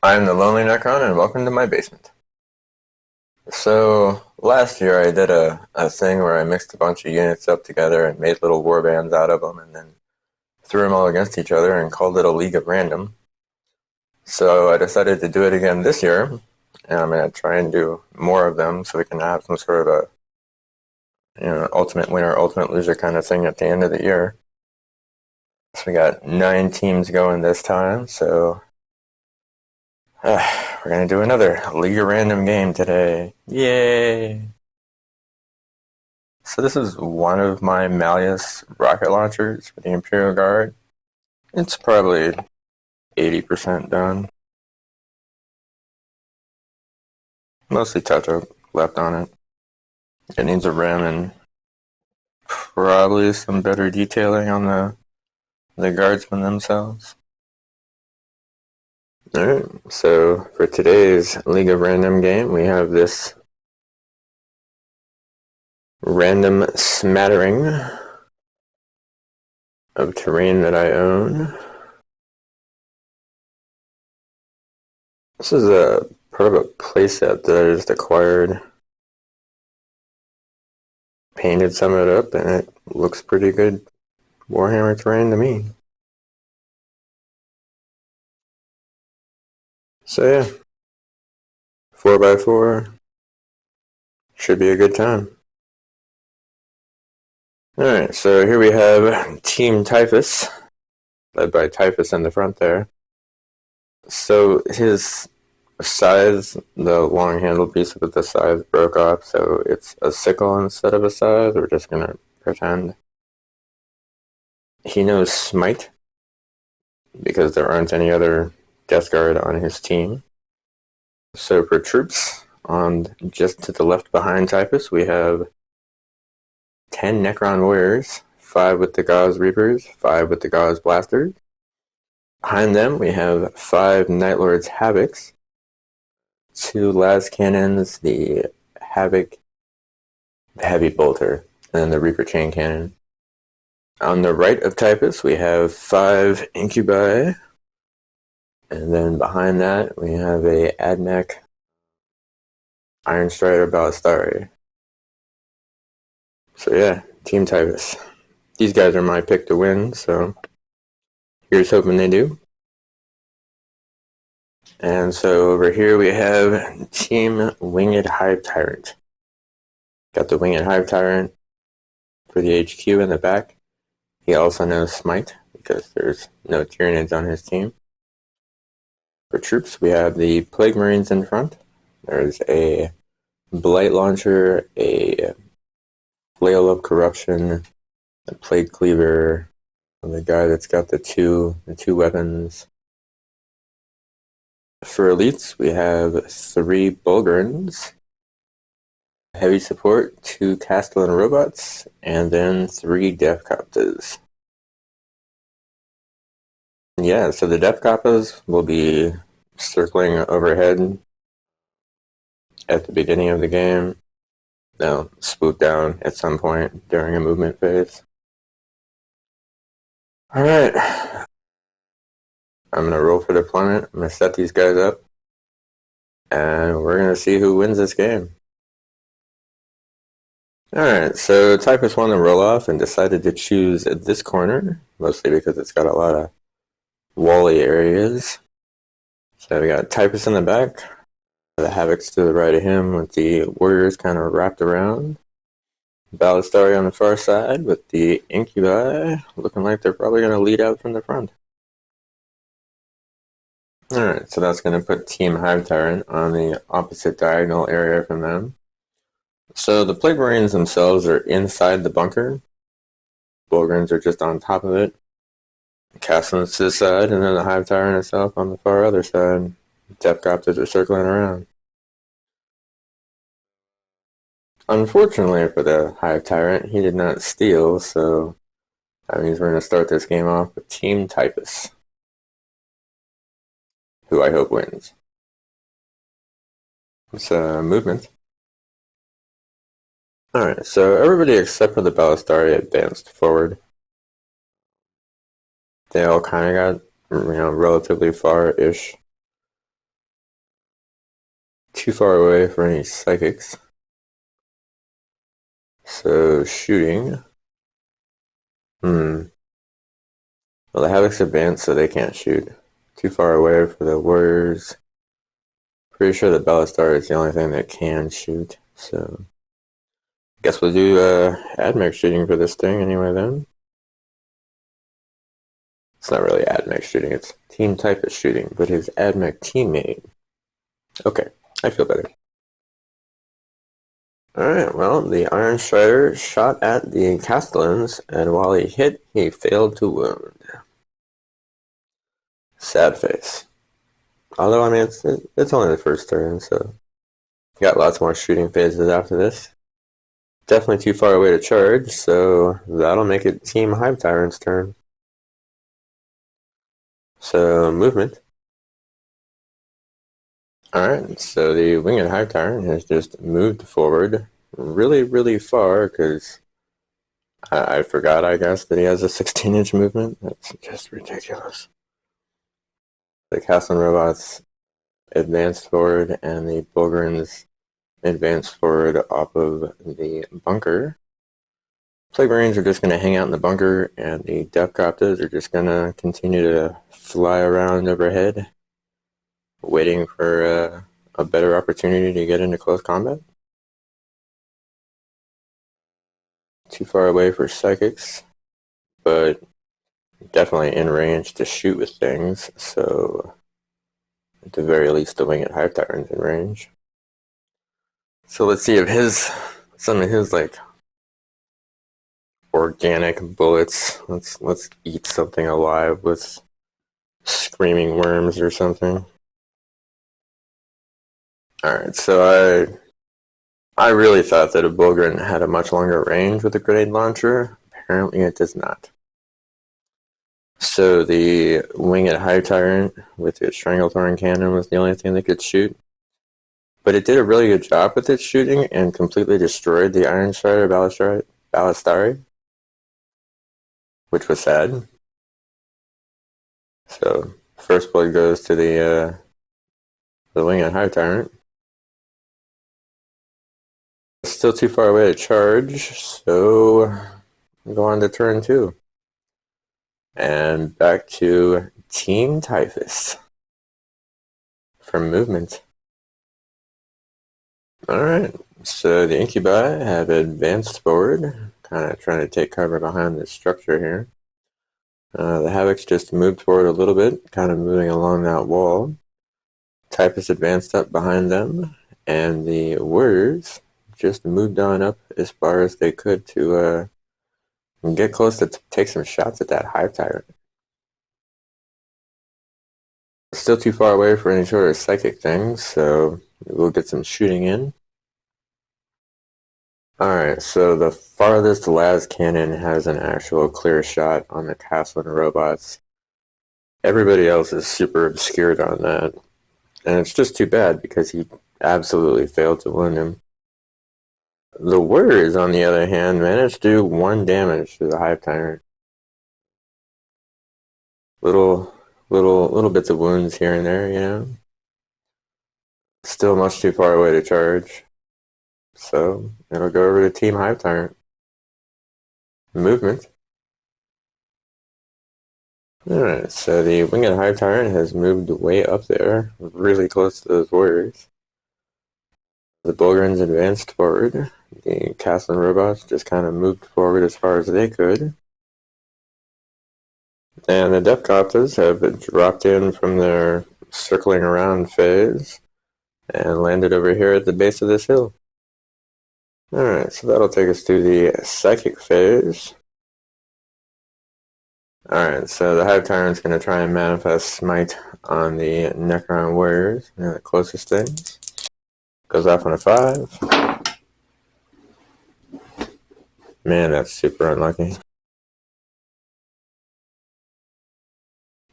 I'm the Lonely Necron, and welcome to my basement. So, last year I did a thing where I mixed a bunch of units up together and made little warbands out of them, and then threw them all against each other and called it a League of Random. So I decided to do it again this year, and I'm going to try and do more of them so we can have some sort of ultimate winner, ultimate loser kind of thing at the end of the year. So we got 9 teams going this time, so we're going to do another League of Random game today. Yay! So this is one of my Malleus rocket launchers for the Imperial Guard. It's probably 80% done. Mostly touch-up left on it. It needs a rim and probably some better detailing on the guardsmen themselves. Alright, so for today's League of Random game, we have this random smattering of terrain that I own. This is a part of a playset that I just acquired. Painted some of it up, and it looks pretty good Warhammer terrain to me. So yeah, 4x4 should be a good time. Alright, so here we have Team Typhus, led by Typhus in the front there. So his scythe, the long-handled piece with the scythe broke off, so it's a sickle instead of a scythe. We're just gonna pretend. He knows Smite, because there aren't any other Death Guard on his team. So for troops, on just to the left behind Typhus, we have 10 Necron Warriors, 5 with the Gauss Reapers, 5 with the Gauss Blasters. Behind them, we have 5 Night Lords Havocs, 2 Las Cannons, the Havoc, the Heavy Bolter, and the Reaper Chain Cannon. On the right of Typhus, we have 5 Incubi, and then behind that, we have a Admech Iron Strider Ballistari. So yeah, Team Typhus. These guys are my pick to win, so here's hoping they do. And so over here we have Team Winged Hive Tyrant. Got the Winged Hive Tyrant for the HQ in the back. He also knows Smite, because there's no Tyranids on his team. For troops, we have the Plague Marines in front. There's a Blight Launcher, a Flail of Corruption, a Plague Cleaver, and the guy that's got the two weapons. For elites, we have 3 Bulgarins, heavy support, 2 Castellan robots, and then 3 Deffkoptas. Yeah, so the Deffkoptas will be circling overhead at the beginning of the game. They'll swoop down at some point during a movement phase. Alright, I'm going to roll for deployment. I'm going to set these guys up, and we're going to see who wins this game. Alright, so Typhus won the roll-off and decided to choose this corner, mostly because it's got a lot of wally areas. So we got Typhus in the back, the Havocs to the right of him with the Warriors kind of wrapped around. Ballistari on the far side with the Incubi looking like they're probably going to lead out from the front. Alright, so that's going to put Team Hive Tyrant on the opposite diagonal area from them. So the Plague Marines themselves are inside the bunker. Bulgarins are just on top of it. Castellans to the side, and then the Hive Tyrant itself on the far other side. Deffkoptas are circling around. Unfortunately for the Hive Tyrant, he did not steal, so that means we're going to start this game off with Team Typhus, who I hope wins. It's movement. Alright, so everybody except for the Ballistari advanced forward. They all kind of got, relatively far-ish too far away for any psychics. So shooting. Well, the Havoc's advanced, so they can't shoot. Too far away for the Warriors. Pretty sure the Ballastar is the only thing that can shoot. So guess we'll do admech shooting for this thing anyway then. It's not really admech shooting, it's team typhus shooting, but his admech teammate. Okay, I feel better. Alright, well, the Iron Strider shot at the Castellans, and while he hit, he failed to wound. Sad face. Although, I mean, it's only the first turn, so got lots more shooting phases after this. Definitely too far away to charge, so that'll make it Team Hive Tyrant's turn. So, movement. Alright, so the Winged Hive Tyrant has just moved forward really, really far, because I forgot, I guess, that he has a 16-inch movement. That's just ridiculous. The Castle robots advanced forward, and the Bulgarins advanced forward off of the bunker. Plague Marines are just going to hang out in the bunker, and the Deathcopters are just going to continue to fly around overhead, waiting for a better opportunity to get into close combat. Too far away for Psychics, but definitely in range to shoot with things, so at the very least the Winged Hive Tyrant's in range. So let's see if some of his like organic bullets, let's eat something alive with screaming worms or something. Alright, so I really thought that a Bulgarin had a much longer range with a grenade launcher. Apparently it does not. So the Winged Hive Tyrant with its Stranglethorn cannon was the only thing that could shoot. But it did a really good job with its shooting and completely destroyed the Iron Strider Ballistari, which was sad. So first blood goes to the Winged Hive Tyrant. Still too far away to charge, so go on to turn 2. And back to Team Typhus for movement. Alright, so the Incubi have advanced forward, kind of trying to take cover behind this structure here. The Havocs just moved forward a little bit, kind of moving along that wall. Typhus advanced up behind them, and the Warriors just moved on up as far as they could to get close to take some shots at that Hive Tyrant. Still too far away for any sort of psychic things, so we'll get some shooting in. Alright, so the farthest las cannon has an actual clear shot on the Castle and robots. Everybody else is super obscured on that. And it's just too bad because he absolutely failed to wound him. The Warriors, on the other hand, managed to do 1 damage to the Hive Tyrant. Little bits of wounds here and there, you know. Still much too far away to charge. So it'll go over to Team Hive Tyrant. Movement. Alright, so the Winged Hive Tyrant has moved way up there, really close to those Warriors. The Bulgarins advanced forward. The Castle robots just kind of moved forward as far as they could. And the Deathcopters have dropped in from their circling around phase and landed over here at the base of this hill. Alright, so that'll take us to the Psychic phase. Alright, so the Hive Tyrant's going to try and manifest Smite on the Necron Warriors, the closest things. Goes off on a 5. Man, that's super unlucky.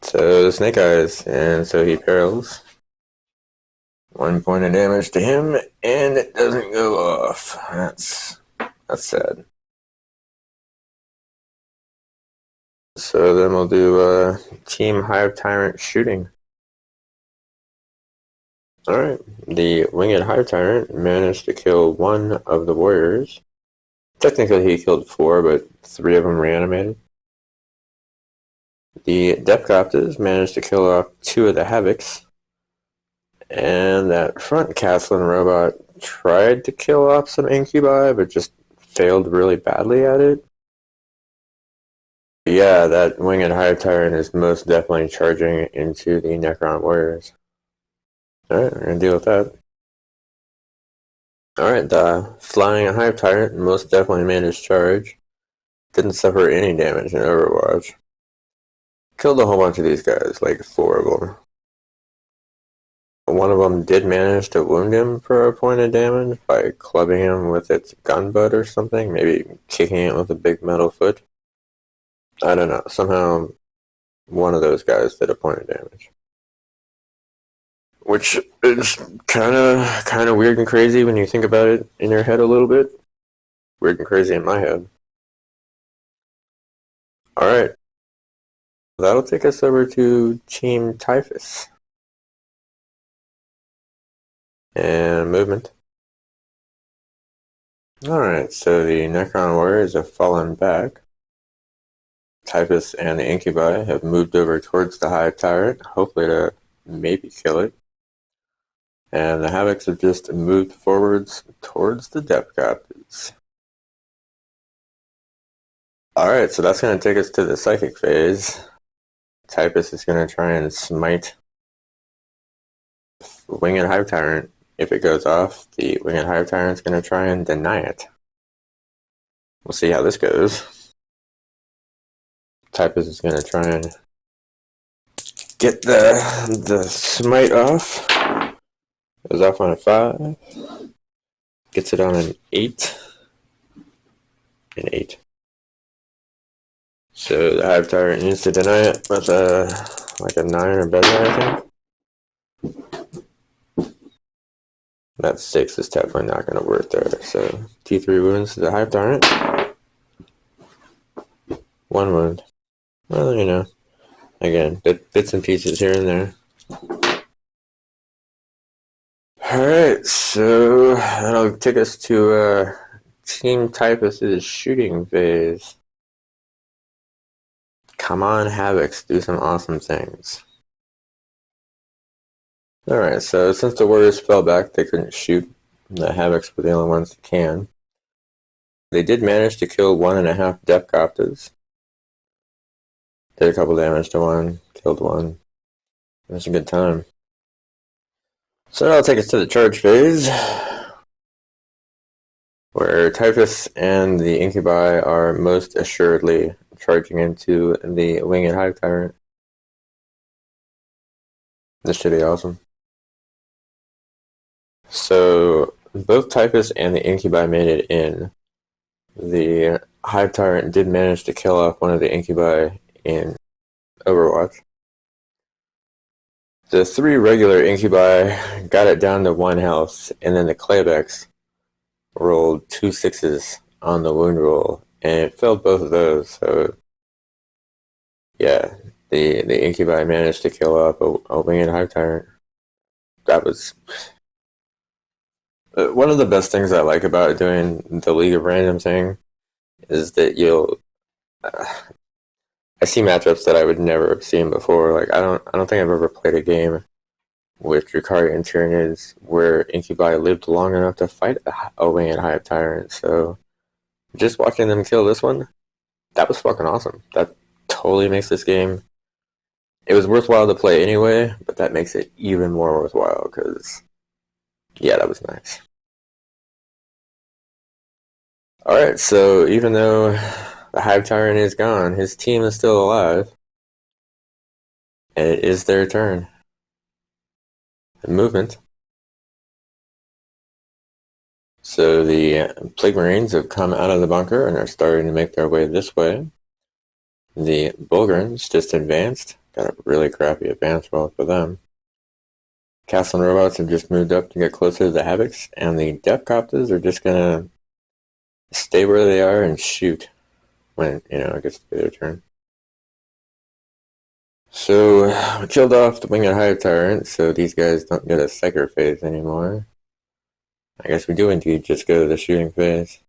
So the Snake Eyes, and so he perils. 1 point of damage to him, and it doesn't go off. That's sad. So then we'll do Team Hive Tyrant shooting. Alright, the winged hive tyrant managed to kill one of the warriors. Technically he killed 4, but 3 of them reanimated. The Depcopters managed to kill off 2 of the havocs. And that front castling robot tried to kill off some incubi, but just failed really badly at it. Yeah, that winged hive tyrant is most definitely charging into the Necron warriors. Alright, we're gonna deal with that. Alright, the flying hive tyrant most definitely made his charge. Didn't suffer any damage in Overwatch. Killed a whole bunch of these guys, like 4 of them. One of them did manage to wound him for a point of damage by clubbing him with its gun butt or something, maybe kicking it with a big metal foot. I don't know, somehow one of those guys did a point of damage. Which is kind of weird and crazy when you think about it in your head a little bit. Weird and crazy in my head. Alright. That'll take us over to Team Typhus. And movement. Alright, so the Necron warriors have fallen back. Typhus and the Incubi have moved over towards the Hive Tyrant, hopefully to maybe kill it. And the Havocs have just moved forwards towards the Depcopters. Alright, so that's going to take us to the Psychic phase. Typhus is going to try and smite the Winged Hive Tyrant. If it goes off, the Winged Hive Tyrant is going to try and deny it. We'll see how this goes. Typhus is going to try and get the smite off. Goes off on a 5. Gets it on an 8. An 8. So the Hive Tyrant needs to deny it with like a 9 or better, I think. That 6 is definitely not going to work there. So T3 wounds to the Hive Tyrant. 1 wound. Well, you know, again, bits and pieces here and there. Alright, so that'll take us to Team Typhus' shooting phase. Come on, Havocs, do some awesome things. Alright, so since the Warriors fell back, they couldn't shoot. The Havocs were the only ones that can. They did manage to kill 1.5 Depcopters. Did a couple damage to 1, killed 1. It was a good time. So that'll take us to the charge phase, where Typhus and the Incubi are most assuredly charging into the Winged Hive Tyrant. This should be awesome. So both Typhus and the Incubi made it in. The Hive Tyrant did manage to kill off one of the Incubi in Overwatch. The 3 regular Incubi got it down to 1 health, and then the Claybex rolled 2 6s on the wound roll, and it failed both of those, so yeah, the Incubi managed to kill off a Winged Hive Tyrant. That was one of the best things I like about doing the League of Random thing is that you'll I see matchups that I would never have seen before. Like I don't think I've ever played a game with Drukhari and Tyranids where Incubi lived long enough to fight a Winged Hive Tyrant. So just watching them kill this one, that was fucking awesome. That totally makes this game. It was worthwhile to play anyway, but that makes it even more worthwhile because, yeah, that was nice. Alright, so even though the Hive Tyrant is gone, his team is still alive. And it is their turn. Movement. So the Plague Marines have come out of the bunker and are starting to make their way this way. The Bulgarins just advanced. Got a really crappy advance roll for them. Castle robots have just moved up to get closer to the Havocs, and the Depcopters are just gonna stay where they are and shoot when, it gets to be their turn. So we killed off the winged hive tyrant, so these guys don't get a psyker phase anymore. I guess we do indeed just go to the shooting phase.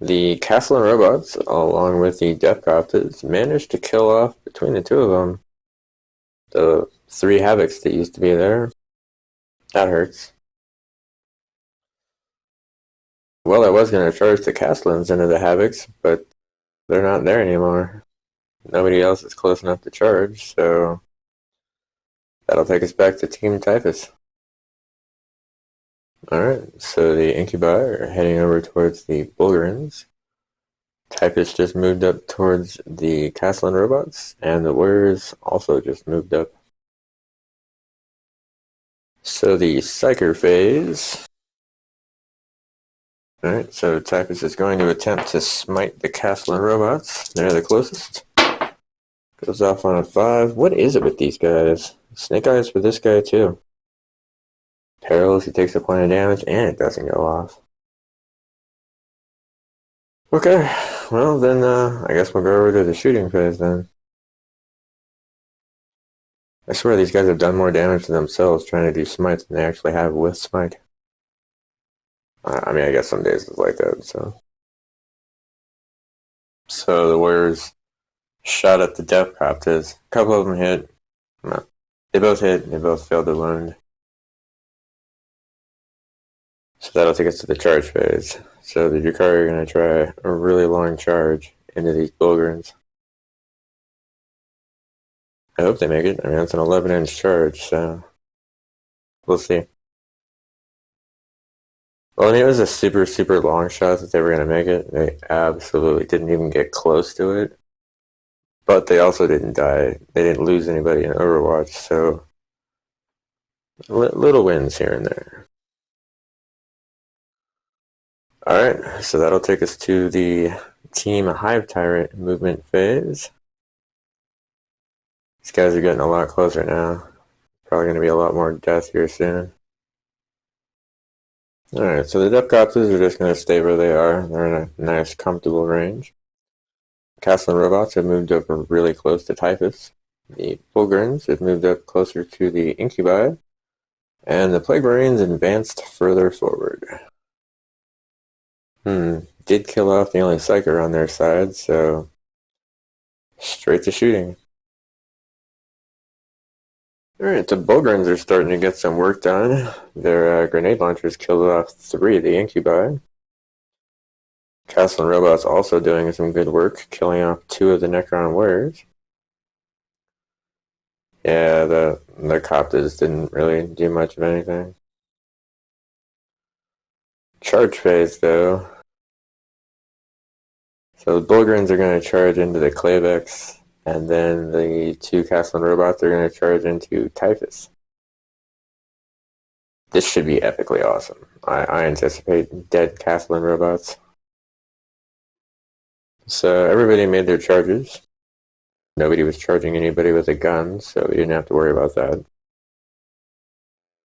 The castle and robots, along with the death copters, managed to kill off between the two of them the 3 havocs that used to be there. That hurts. Well, I was going to charge the castlins into the havocs, but they're not there anymore. Nobody else is close enough to charge, so that'll take us back to Team Typhus. Alright, so the incubi are heading over towards the Bulgarins. Typhus just moved up towards the castlin robots, and the warriors also just moved up. So the psyker phase. Alright, so Typhus is going to attempt to smite the castlin robots. They're the closest. Goes off on a 5. What is it with these guys? Snake eyes for this guy too. Perils, he takes a point of damage, and it doesn't go off. Okay, well then I guess we'll go over to the shooting phase then. I swear these guys have done more damage to themselves trying to do smite than they actually have with smite. I mean, I guess some days it's like that, so. So the warriors shot at the death copters. A couple of them hit. No, they both hit, they both failed to wound. So that'll take us to the charge phase. So the Yukari are going to try a really long charge into these Bulgarins. I hope they make it. I mean, it's an 11-inch charge, so we'll see. Well, I mean, it was a super, super long shot that they were going to make it. They absolutely didn't even get close to it. But they also didn't die. They didn't lose anybody in Overwatch, so little wins here and there. Alright, so that'll take us to the Team Hive Tyrant movement phase. These guys are getting a lot closer now. Probably going to be a lot more death here soon. Alright, so the Depcopters are just going to stay where they are. They're in a nice, comfortable range. Castle robots have moved up really close to Typhus. The Bulgarins have moved up closer to the Incubi. And the Plague Marines advanced further forward. Did kill off the only Psyker on their side, so straight to shooting. Alright, the Bulgarins are starting to get some work done. Their grenade launchers killed off 3 of the Incubi. Castle and robots also doing some good work, killing off 2 of the Necron warriors. Yeah, the Coptas didn't really do much of anything. Charge phase, though. So the Bulgarins are going to charge into the Klavex, and then the 2 Castle and robots are going to charge into Typhus. This should be epically awesome. I anticipate dead Castle and robots. So everybody made their charges. Nobody was charging anybody with a gun, so we didn't have to worry about that.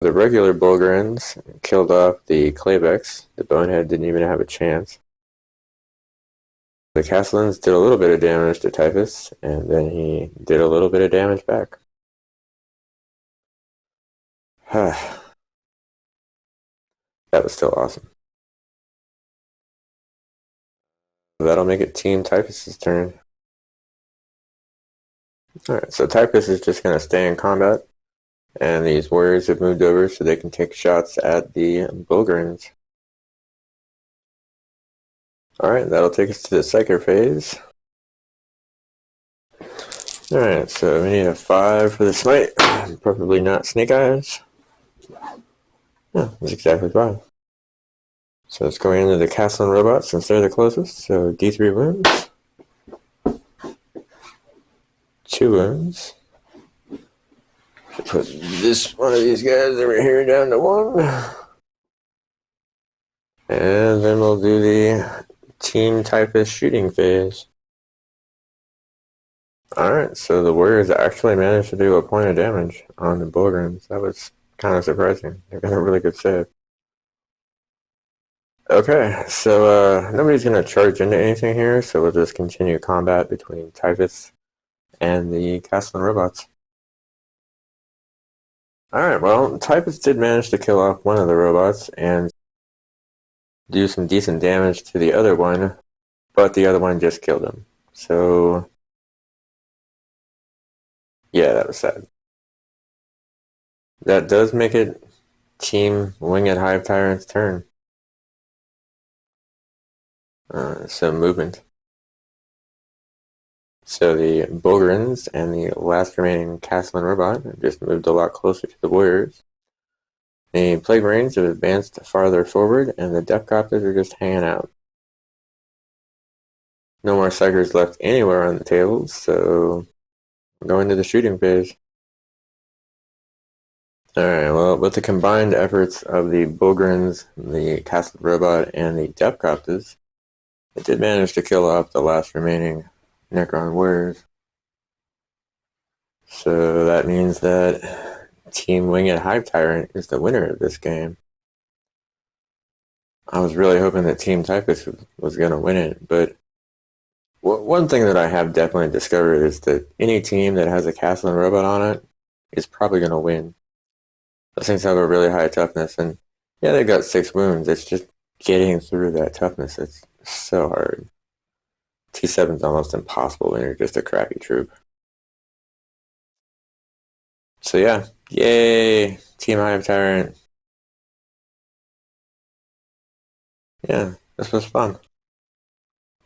The regular Bulgarins killed off the Klavex. The Bonehead didn't even have a chance. The Castlins did a little bit of damage to Typhus, and then he did a little bit of damage back. That was still awesome. That'll make it Team Typhus' turn. Alright, so Typhus is just going to stay in combat, and these warriors have moved over so they can take shots at the Bulgarins. Alright, that'll take us to the Psyker phase. Alright, so we need a 5 for the smite. Preferably not Snake Eyes. Yeah, that's exactly 5. So it's going into the Castle and robots since they're the closest. So D3 wounds. 2 wounds. Put this one of these guys over here down to 1. And then we'll do the Team Typhus shooting phase. Alright, so the warriors actually managed to do a point of damage on the Bulgarins. That was kind of surprising. They got a really good save. Okay, so nobody's going to charge into anything here, so we'll just continue combat between Typhus and the Castle robots. Alright, well, Typhus did manage to kill off one of the robots and do some decent damage to the other one, but the other one just killed him. So, yeah, that was sad. That does make it Team Winged Hive Tyrant's turn. Some movement. So the Bogrins and the last remaining Castle robot have just moved a lot closer to the warriors. The Plague Marines have advanced farther forward, and the Deathcopters are just hanging out. No more Psychers left anywhere on the table, so we're going to the shooting phase. Alright, well, with the combined efforts of the Bogrins, the Castle robot, and the Deathcopters, it did manage to kill off the last remaining Necron warriors. So that means that Team Winged Hive Tyrant is the winner of this game. I was really hoping that Team Typhus was going to win it, but one thing that I have definitely discovered is that any team that has a Castle robot on it is probably going to win. Those things have a really high toughness, and yeah, they've got 6 wounds. It's just getting through that toughness. It's so hard. T7's almost impossible when you're just a crappy troop. So yeah, yay, Team Hive Tyrant. Yeah, this was fun.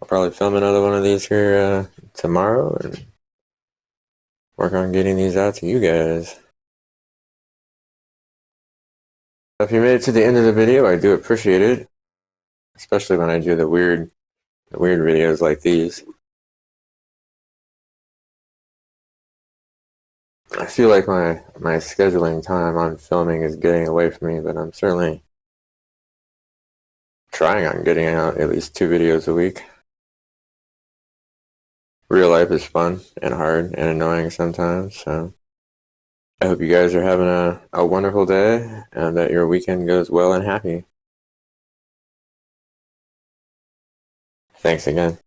I'll probably film another one of these here tomorrow and work on getting these out to you guys. If you made it to the end of the video, I do appreciate it, especially when I do the weird videos like these. I feel like my scheduling time on filming is getting away from me, but I'm certainly trying on getting out at least 2 videos a week. Real life is fun and hard and annoying sometimes, so I hope you guys are having a wonderful day and that your weekend goes well and happy. Thanks again.